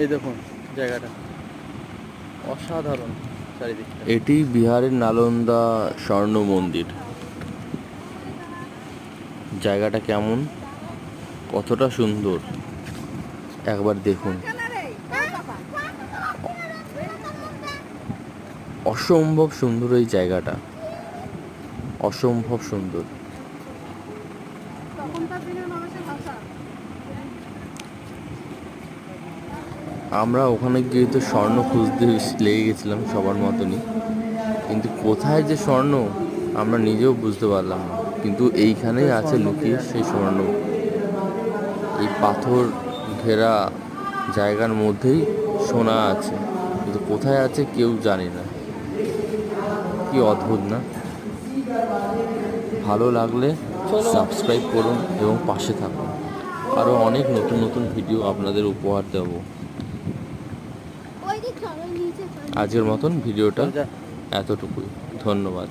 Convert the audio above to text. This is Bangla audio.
এই দেখুন জায়গাটা অসাধারণ চারিদিকটা। এটি বিহারের নালন্দা স্বর্ণ মন্দির। জায়গাটা কেমন, কতটা সুন্দর একবার দেখুন। অসম্ভব সুন্দর এই জায়গাটা, অসম্ভব সুন্দর। আমরা ওখানে গিয়ে তো স্বর্ণ খুঁজতে লেগে গেছিলাম সবার মতনই, কিন্তু কোথায় যে স্বর্ণ আমরা নিজেও বুঝতে পারলাম না। কিন্তু এইখানেই আছে লুকিয়ে সেই স্বর্ণ। এই পাথর ঘেরা জায়গার মধ্যেই সোনা আছে, কিন্তু কোথায় আছে কেউ জানি না। কি অদ্ভুত না? ভালো লাগলে সাবস্ক্রাইব করুন এবং পাশে থাকুন। আরও অনেক নতুন নতুন ভিডিও আপনাদের উপহার দেব। আজকের মতন ভিডিওটা এতটুকুই। ধন্যবাদ।